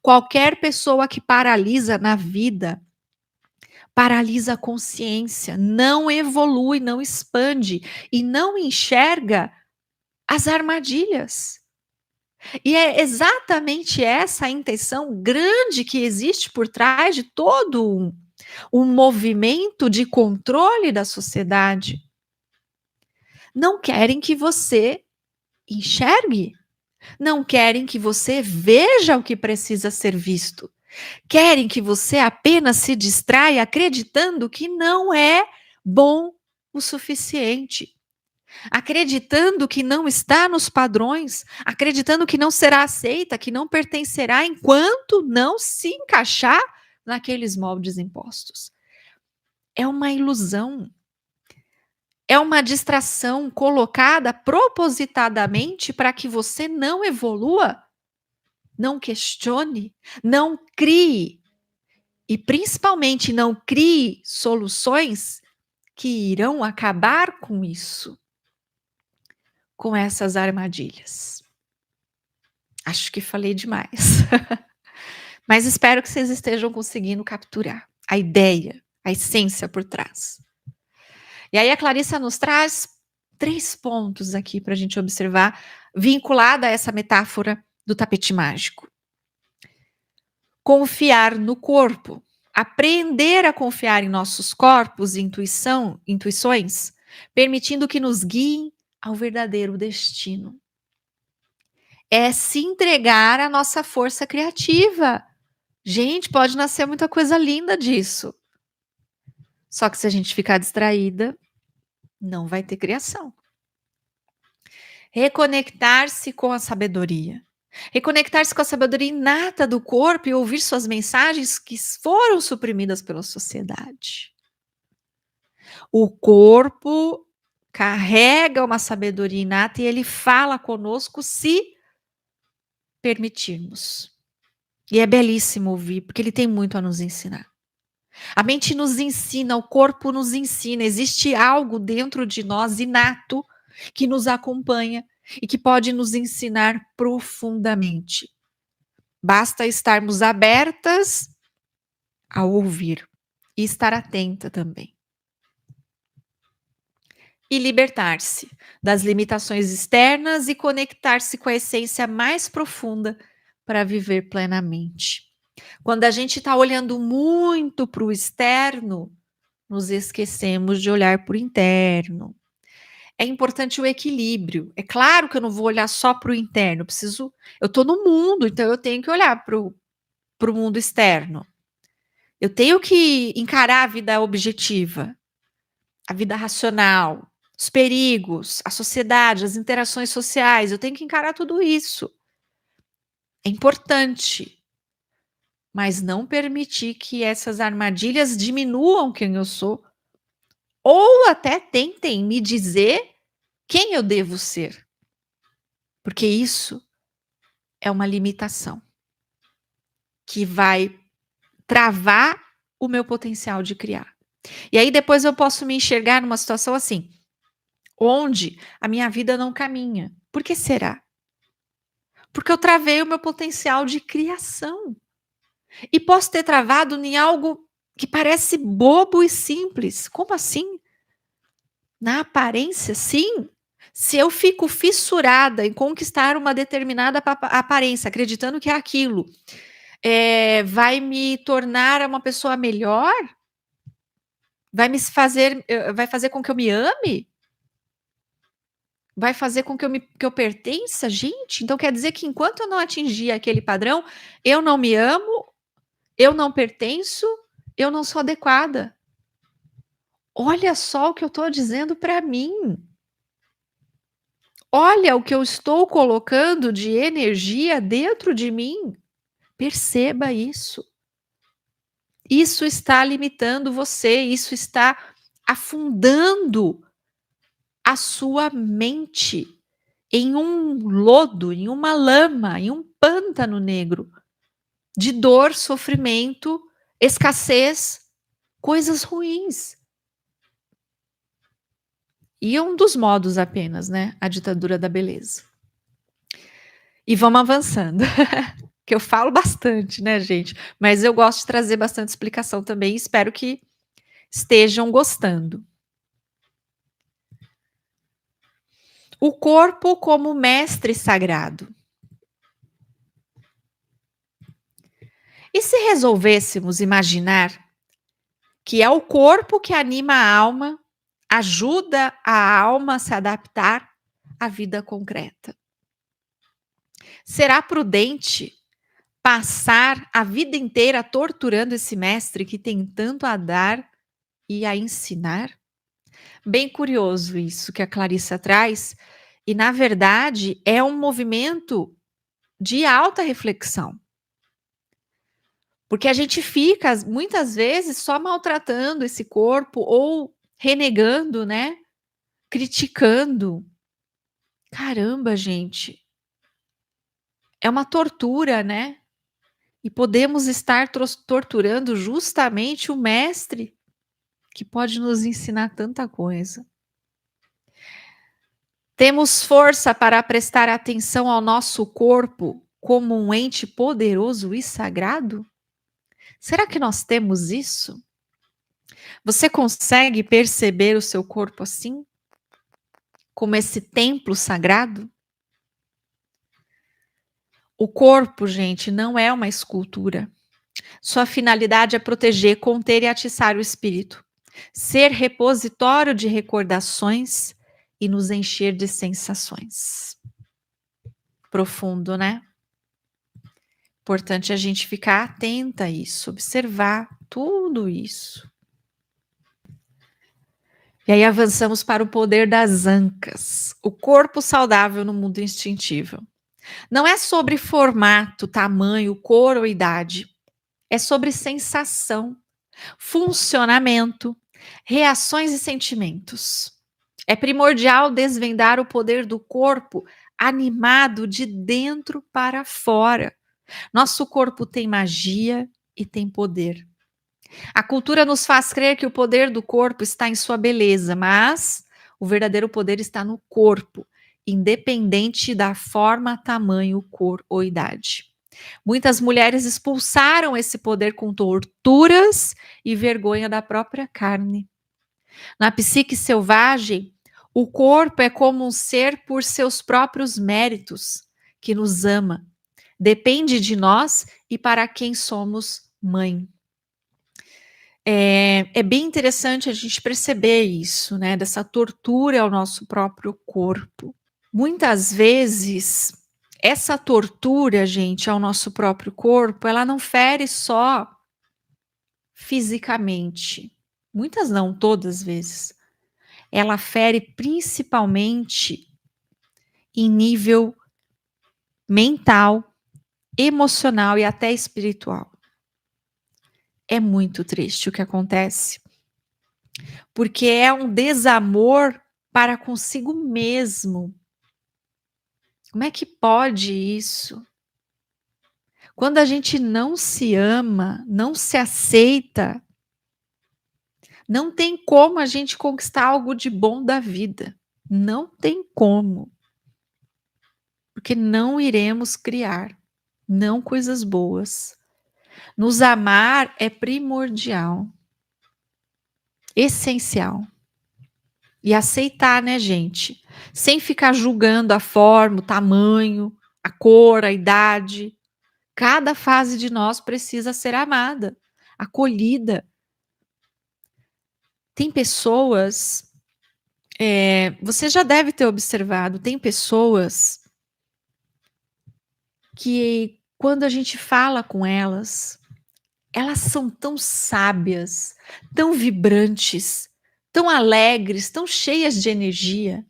qualquer pessoa que paralisa na vida, paralisa a consciência, não evolui, não expande e não enxerga as armadilhas. E é exatamente essa a intenção grande que existe por trás de todo um movimento de controle da sociedade. Não querem que você enxergue. Não querem que você veja o que precisa ser visto. Querem que você apenas se distraia acreditando que não é bom o suficiente. Acreditando que não está nos padrões, acreditando que não será aceita, que não pertencerá enquanto não se encaixar naqueles moldes impostos. É uma ilusão. É uma distração colocada propositadamente para que você não evolua, não questione, não crie e principalmente não crie soluções que irão acabar com isso, com essas armadilhas. Acho que falei demais. Mas espero que vocês estejam conseguindo capturar a ideia, a essência por trás. E aí a Clarissa nos traz 3 pontos aqui para a gente observar, vinculada a essa metáfora do tapete mágico. Confiar no corpo. Aprender a confiar em nossos corpos e intuições, permitindo que nos guiem ao verdadeiro destino. É se entregar à nossa força criativa. Gente, pode nascer muita coisa linda disso. Só que se a gente ficar distraída, não vai ter criação. Reconectar-se com a sabedoria. Reconectar-se com a sabedoria inata do corpo e ouvir suas mensagens que foram suprimidas pela sociedade. O corpo carrega uma sabedoria inata e ele fala conosco se permitirmos. E é belíssimo ouvir, porque ele tem muito a nos ensinar. A mente nos ensina, o corpo nos ensina, existe algo dentro de nós inato que nos acompanha e que pode nos ensinar profundamente. Basta estarmos abertas a ouvir e estar atenta também. E libertar-se das limitações externas e conectar-se com a essência mais profunda para viver plenamente. Quando a gente está olhando muito para o externo, nos esquecemos de olhar para o interno. É importante o equilíbrio. É claro que eu não vou olhar só para o interno, eu estou no mundo, então eu tenho que olhar para o mundo externo. Eu tenho que encarar a vida objetiva, a vida racional, os perigos, a sociedade, as interações sociais. Eu tenho que encarar tudo isso. É importante, mas não permitir que essas armadilhas diminuam quem eu sou ou até tentem me dizer quem eu devo ser. Porque isso é uma limitação que vai travar o meu potencial de criar. E aí depois eu posso me enxergar numa situação assim, onde a minha vida não caminha. Por que será? Porque eu travei o meu potencial de criação. E posso ter travado em algo que parece bobo e simples. Como assim? Na aparência, sim. Se eu fico fissurada em conquistar uma determinada aparência, acreditando que é aquilo, vai me tornar uma pessoa melhor? Vai fazer com que eu me ame? Vai fazer com que eu pertença? Gente, então quer dizer que enquanto eu não atingir aquele padrão, eu não me amo, eu não pertenço, eu não sou adequada. Olha só o que eu estou dizendo para mim. Olha o que eu estou colocando de energia dentro de mim. Perceba isso. Isso está limitando você, isso está afundando a sua mente em um lodo, em uma lama, em um pântano negro de dor, sofrimento, escassez, coisas ruins. E é um dos modos apenas, né? A ditadura da beleza. E vamos avançando. Que eu falo bastante, né, gente? Mas eu gosto de trazer bastante explicação também. Espero que estejam gostando. O corpo como mestre sagrado. E se resolvêssemos imaginar que é o corpo que anima a alma, ajuda a alma a se adaptar à vida concreta? Será prudente passar a vida inteira torturando esse mestre que tem tanto a dar e a ensinar? Bem curioso isso que a Clarissa traz, e na verdade é um movimento de alta reflexão. Porque a gente fica muitas vezes só maltratando esse corpo ou renegando, né? Criticando. Caramba, gente. É uma tortura, né? E podemos estar torturando justamente o mestre que pode nos ensinar tanta coisa. Temos força para prestar atenção ao nosso corpo como um ente poderoso e sagrado? Será que nós temos isso? Você consegue perceber o seu corpo assim? Como esse templo sagrado? O corpo, gente, não é uma escultura. Sua finalidade é proteger, conter e atiçar o espírito, ser repositório de recordações e nos encher de sensações. Profundo, né? Importante a gente ficar atenta a isso, observar tudo isso. E aí avançamos para o poder das ancas, o corpo saudável no mundo instintivo. Não é sobre formato, tamanho, cor ou idade. É sobre sensação, funcionamento, reações e sentimentos. É primordial desvendar o poder do corpo animado de dentro para fora. Nosso corpo tem magia e tem poder. A cultura nos faz crer que o poder do corpo está em sua beleza, mas o verdadeiro poder está no corpo, independente da forma, tamanho, cor ou idade. Muitas mulheres expulsaram esse poder com torturas e vergonha da própria carne. Na psique selvagem, o corpo é como um ser por seus próprios méritos, que nos ama, depende de nós e para quem somos mãe. É bem interessante a gente perceber isso, né? Dessa tortura ao nosso próprio corpo. Muitas vezes, essa tortura, gente, ao nosso próprio corpo, ela não fere só fisicamente. Muitas não, todas as vezes. Ela fere principalmente em nível mental, emocional e até espiritual. É muito triste o que acontece, porque é um desamor para consigo mesmo. Como é que pode isso? Quando a gente não se ama, não se aceita, não tem como a gente conquistar algo de bom da vida. Não tem como. Porque não iremos criar, não coisas boas. Nos amar é primordial, essencial. E aceitar, né, gente? Sem ficar julgando a forma, o tamanho, a cor, a idade. Cada fase de nós precisa ser amada, acolhida. Tem pessoas, você já deve ter observado, tem pessoas que quando a gente fala com elas, elas são tão sábias, tão vibrantes, tão alegres, tão cheias de energia,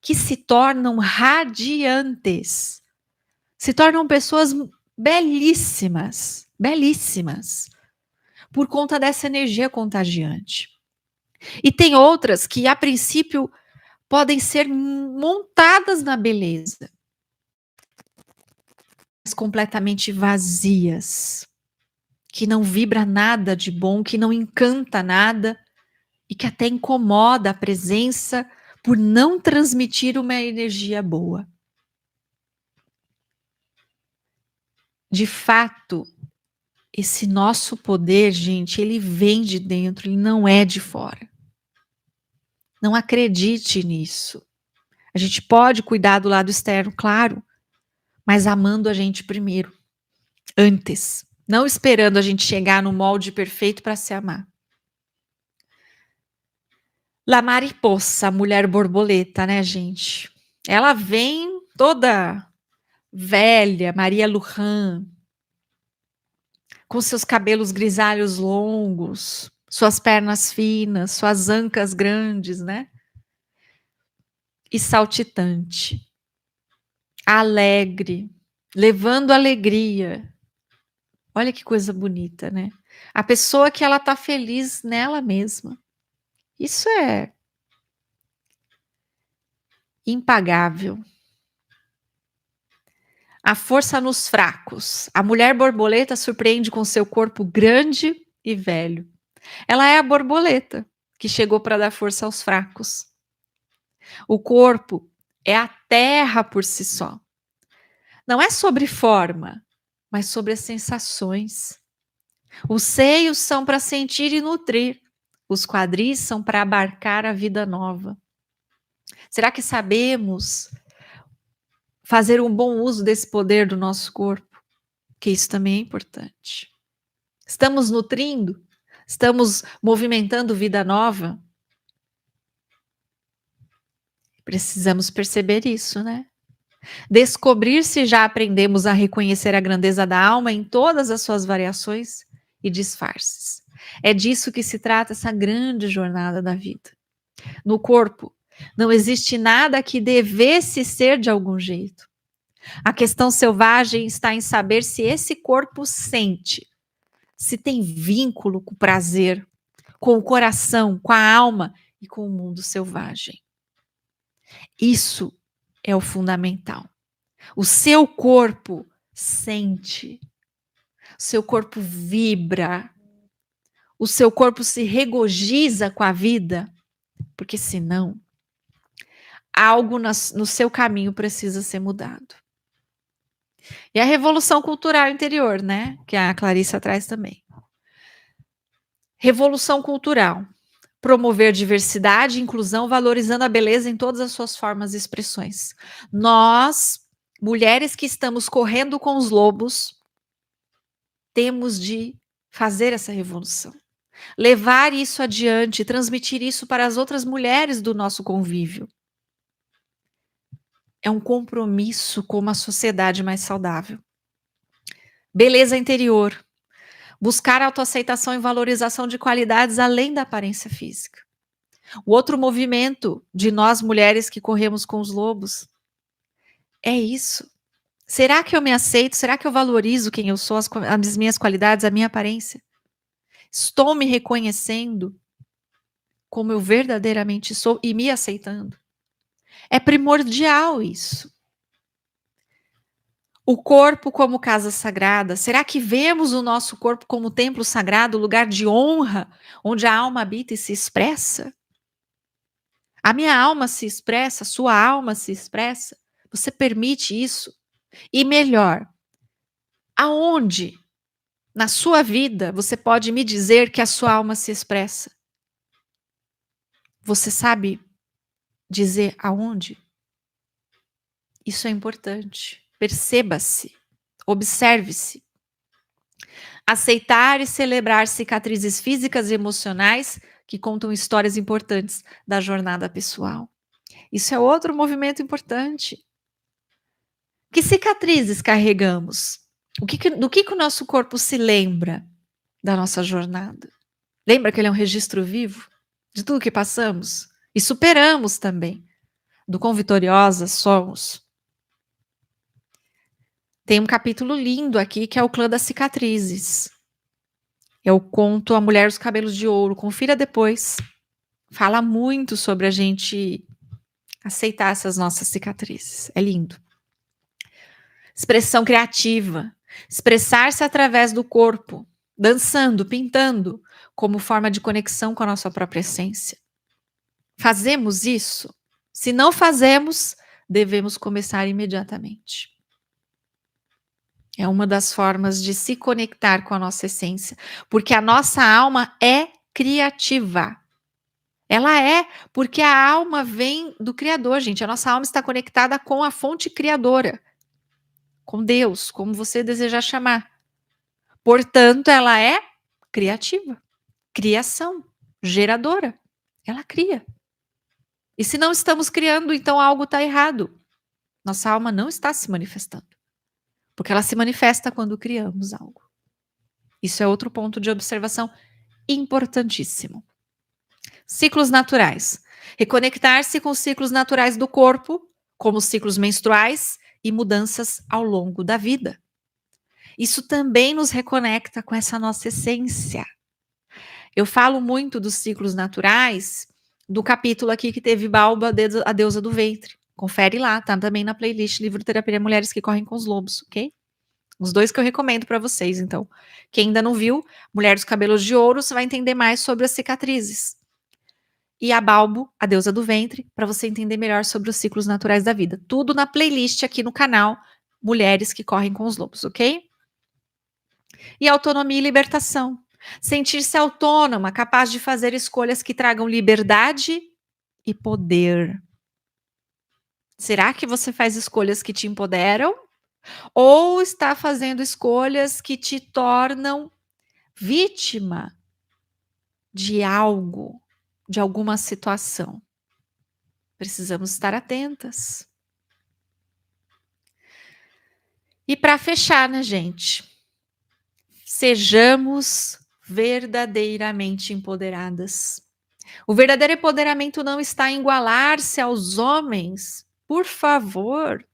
que se tornam radiantes, se tornam pessoas belíssimas, belíssimas, por conta dessa energia contagiante. E tem outras que, a princípio, podem ser montadas na beleza, mas completamente vazias, que não vibra nada de bom, que não encanta nada e que até incomoda a presença por não transmitir uma energia boa. De fato, esse nosso poder, gente, ele vem de dentro, ele não é de fora. Não acredite nisso. A gente pode cuidar do lado externo, claro, mas amando a gente primeiro, antes. Não esperando a gente chegar no molde perfeito para se amar. La Mariposa, a mulher borboleta, né, gente? Ela vem toda velha, Maria Lujan, com seus cabelos grisalhos longos, suas pernas finas, suas ancas grandes, né? E saltitante, alegre, levando alegria. Olha que coisa bonita, né? A pessoa que ela tá feliz nela mesma. Isso é impagável. A força nos fracos. A mulher borboleta surpreende com seu corpo grande e velho. Ela é a borboleta que chegou para dar força aos fracos. O corpo é a terra por si só. Não é sobre forma, mas sobre as sensações. Os seios são para sentir e nutrir. Os quadris são para abarcar a vida nova. Será que sabemos fazer um bom uso desse poder do nosso corpo? Que isso também é importante. Estamos nutrindo? Estamos movimentando vida nova? Precisamos perceber isso, né? Descobrir se já aprendemos a reconhecer a grandeza da alma em todas as suas variações e disfarces. É disso que se trata essa grande jornada da vida. No corpo, não existe nada que devesse ser de algum jeito. A questão selvagem está em saber se esse corpo sente, se tem vínculo com o prazer, com o coração, com a alma e com o mundo selvagem. Isso é o fundamental. O seu corpo sente, o seu corpo vibra, o seu corpo se regozija com a vida, porque senão algo no seu caminho precisa ser mudado. E a revolução cultural interior, né? Que a Clarissa traz também. Revolução cultural. Promover diversidade e inclusão, valorizando a beleza em todas as suas formas e expressões. Nós, mulheres que estamos correndo com os lobos, temos de fazer essa revolução. Levar isso adiante, transmitir isso para as outras mulheres do nosso convívio. É um compromisso com uma sociedade mais saudável. Beleza interior. Buscar autoaceitação e valorização de qualidades além da aparência física. O outro movimento de nós mulheres que corremos com os lobos é isso. Será que eu me aceito? Será que eu valorizo quem eu sou, as minhas qualidades, a minha aparência? Estou me reconhecendo como eu verdadeiramente sou e me aceitando? É primordial isso. O corpo como casa sagrada. Será que vemos o nosso corpo como templo sagrado, lugar de honra, onde a alma habita e se expressa? A minha alma se expressa, a sua alma se expressa. Você permite isso? E melhor, aonde na sua vida você pode me dizer que a sua alma se expressa? Você sabe dizer aonde? Isso é importante. Perceba-se, observe-se. Aceitar e celebrar cicatrizes físicas e emocionais que contam histórias importantes da jornada pessoal. Isso é outro movimento importante. Que cicatrizes carregamos? Do que o nosso corpo se lembra da nossa jornada? Lembra que ele é um registro vivo de tudo que passamos? E superamos também. Do quão vitoriosas somos. Tem um capítulo lindo aqui que é o clã das cicatrizes. É o conto A Mulher dos Cabelos de Ouro. Confira depois. Fala muito sobre a gente aceitar essas nossas cicatrizes. É lindo. Expressão criativa. Expressar-se através do corpo. Dançando, pintando, como forma de conexão com a nossa própria essência. Fazemos isso? Se não fazemos, devemos começar imediatamente. É uma das formas de se conectar com a nossa essência, porque a nossa alma é criativa. Ela é, porque a alma vem do Criador, gente. A nossa alma está conectada com a fonte criadora, com Deus, como você desejar chamar. Portanto, ela é criativa, criação, geradora. Ela cria. E se não estamos criando, então algo está errado. Nossa alma não está se manifestando. Porque ela se manifesta quando criamos algo. Isso é outro ponto de observação importantíssimo. Ciclos naturais. Reconectar-se com os ciclos naturais do corpo, como os ciclos menstruais e mudanças ao longo da vida. Isso também nos reconecta com essa nossa essência. Eu falo muito dos ciclos naturais do capítulo aqui que teve Balba, a deusa do ventre. Confere lá, tá também na playlist Livro Terapia Mulheres que Correm com os Lobos, ok? Os dois que eu recomendo para vocês, então. Quem ainda não viu, Mulher dos Cabelos de Ouro, você vai entender mais sobre as cicatrizes. E a Balbo, a deusa do ventre, para você entender melhor sobre os ciclos naturais da vida. Tudo na playlist aqui no canal Mulheres que Correm com os Lobos, ok? E autonomia e libertação. Sentir-se autônoma, capaz de fazer escolhas que tragam liberdade e poder. Será que você faz escolhas que te empoderam? Ou está fazendo escolhas que te tornam vítima de algo, de alguma situação? Precisamos estar atentas. E para fechar, né, gente? Sejamos verdadeiramente empoderadas. O verdadeiro empoderamento não está em igualar-se aos homens. Por favor,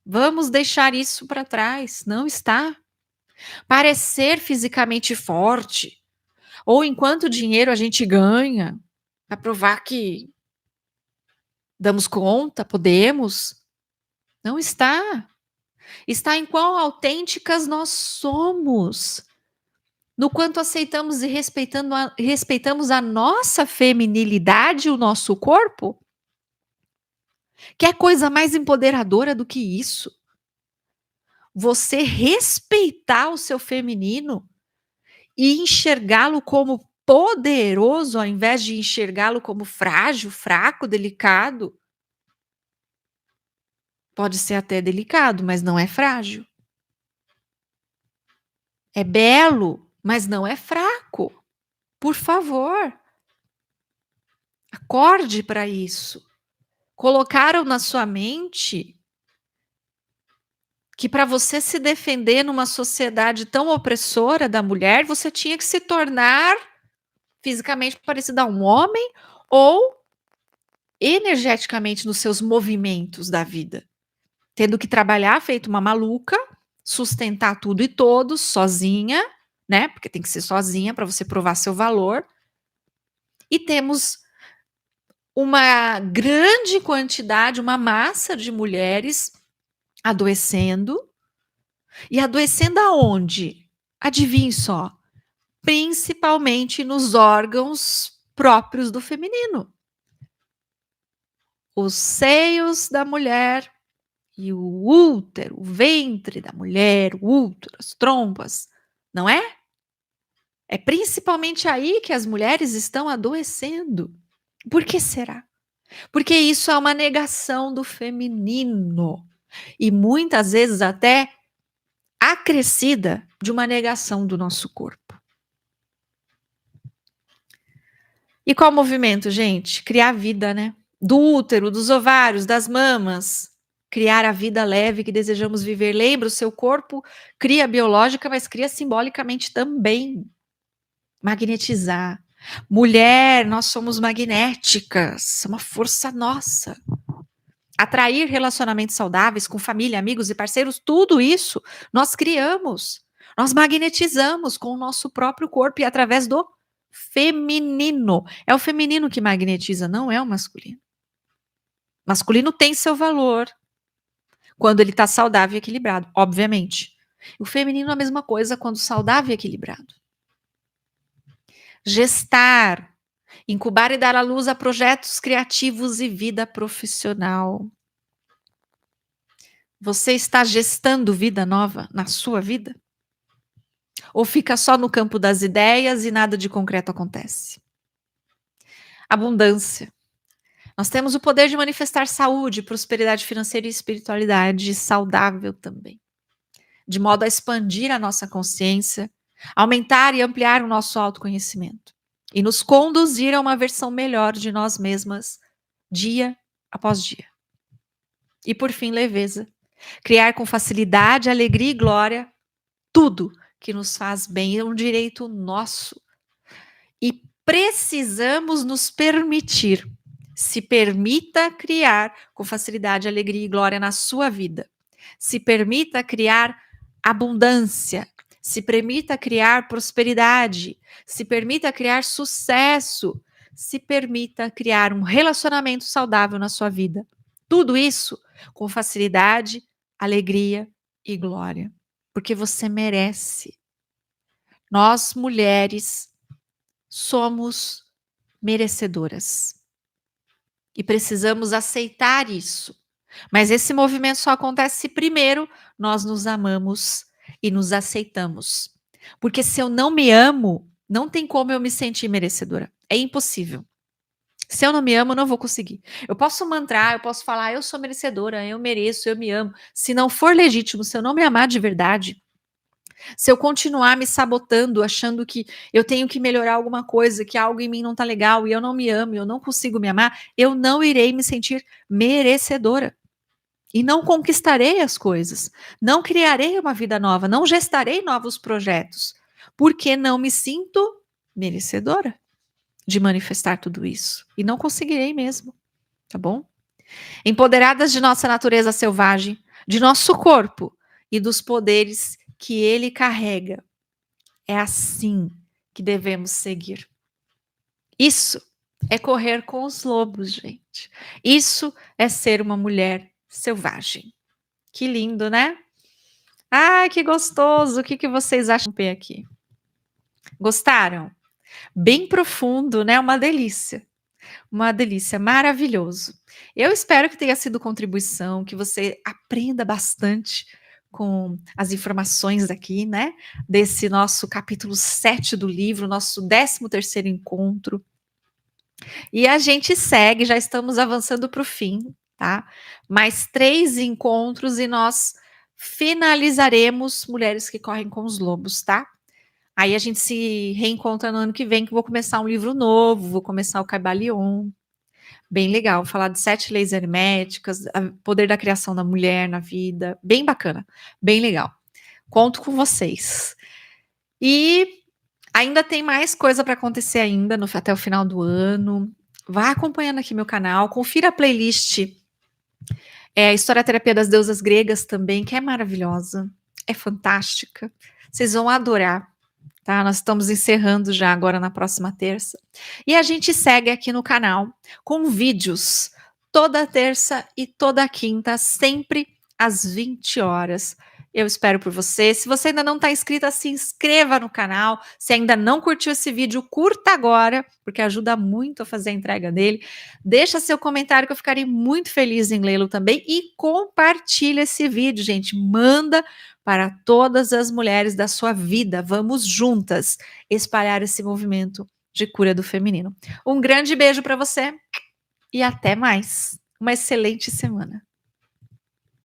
vamos deixar isso para trás. Não está. Parecer fisicamente forte, ou enquanto dinheiro a gente ganha, para provar que damos conta, podemos. Não está. Está em quão autênticas nós somos. no quanto aceitamos e respeitamos a nossa feminilidade, o nosso corpo? Quer coisa mais empoderadora do que isso? Você respeitar o seu feminino e enxergá-lo como poderoso, ao invés de enxergá-lo como frágil, fraco, delicado. Pode ser até delicado, mas não é frágil. É belo, mas não é fraco. Por favor, acorde para isso. Colocaram na sua mente que para você se defender numa sociedade tão opressora da mulher, você tinha que se tornar fisicamente parecida a um homem ou energeticamente nos seus movimentos da vida, tendo que trabalhar feito uma maluca, sustentar tudo e todos sozinha, né? Porque tem que ser sozinha para você provar seu valor. E temos uma grande quantidade, uma massa de mulheres adoecendo. E adoecendo aonde? Adivinhe só. Principalmente nos órgãos próprios do feminino. Os seios da mulher e o útero, o ventre da mulher, o útero, as trompas, não é? É principalmente aí que as mulheres estão adoecendo. Por que será? Porque isso é uma negação do feminino. E muitas vezes até acrescida de uma negação do nosso corpo. E qual movimento, gente? Criar vida, né? Do útero, dos ovários, das mamas. Criar a vida leve que desejamos viver. Lembra, o seu corpo cria biológica, mas cria simbolicamente também. Magnetizar. Mulher, nós somos magnéticas. É uma força nossa. Atrair relacionamentos saudáveis com família, amigos e parceiros, tudo isso nós criamos. Nós magnetizamos com o nosso próprio corpo e através do feminino. É o feminino que magnetiza, não é o masculino. O masculino tem seu valor quando ele está saudável e equilibrado, obviamente. O feminino é a mesma coisa quando saudável e equilibrado. Gestar, incubar e dar à luz a projetos criativos e vida profissional. Você está gestando vida nova na sua vida? Ou fica só no campo das ideias e nada de concreto acontece? Abundância. Nós temos o poder de manifestar saúde, prosperidade financeira e espiritualidade saudável também. De modo a expandir a nossa consciência, aumentar e ampliar o nosso autoconhecimento. E nos conduzir a uma versão melhor de nós mesmas, dia após dia. E por fim, leveza. Criar com facilidade, alegria e glória tudo que nos faz bem, é um direito nosso. E precisamos nos permitir. Se permita criar com facilidade, alegria e glória na sua vida. Se permita criar abundância. Se permita criar prosperidade. Se permita criar sucesso. Se permita criar um relacionamento saudável na sua vida. Tudo isso com facilidade, alegria e glória. Porque você merece. Nós, mulheres, somos merecedoras. E precisamos aceitar isso. Mas esse movimento só acontece se primeiro nós nos amamos e nos aceitamos. Porque se eu não me amo, não tem como eu me sentir merecedora. É impossível. Se eu não me amo, eu não vou conseguir. Eu posso mantrar, eu posso falar, eu sou merecedora, eu mereço, eu me amo. Se não for legítimo, se eu não me amar de verdade, se eu continuar me sabotando, achando que eu tenho que melhorar alguma coisa, que algo em mim não tá legal e eu não me amo, eu não consigo me amar, eu não irei me sentir merecedora. E não conquistarei as coisas, não criarei uma vida nova, não gestarei novos projetos, porque não me sinto merecedora de manifestar tudo isso. E não conseguirei mesmo, tá bom? Empoderadas de nossa natureza selvagem, de nosso corpo e dos poderes que ele carrega. É assim que devemos seguir. Isso é correr com os lobos, gente. Isso é ser uma mulher selvagem. Que lindo, né? Ai, que gostoso. O que vocês acham aqui? Gostaram? Bem profundo, né, uma delícia, maravilhoso. Eu espero que tenha sido contribuição, que você aprenda bastante com as informações aqui, né, desse nosso capítulo 7 do livro, nosso 13º encontro. E a gente segue, já estamos avançando para o fim, tá? Mais 3 encontros e nós finalizaremos Mulheres que Correm com os Lobos, tá? Aí a gente se reencontra no ano que vem, que eu vou começar um livro novo, vou começar o Caibalion. Bem legal, falar de 7 leis herméticas, o poder da criação da mulher na vida. Bem bacana, bem legal. Conto com vocês. E ainda tem mais coisa para acontecer ainda até o final do ano. Vá acompanhando aqui meu canal, confira a playlist História Terapia das Deusas Gregas também, que é maravilhosa, é fantástica. Vocês vão adorar. Tá? Nós estamos encerrando já agora na próxima terça. E a gente segue aqui no canal com vídeos toda terça e toda quinta, sempre às 20 horas. Eu espero por você. Se você ainda não está inscrita, se inscreva no canal. Se ainda não curtiu esse vídeo, curta agora, porque ajuda muito a fazer a entrega dele. Deixa seu comentário que eu ficarei muito feliz em lê-lo também. E compartilha esse vídeo, gente. Manda para todas as mulheres da sua vida. Vamos juntas espalhar esse movimento de cura do feminino. Um grande beijo para você e até mais. Uma excelente semana.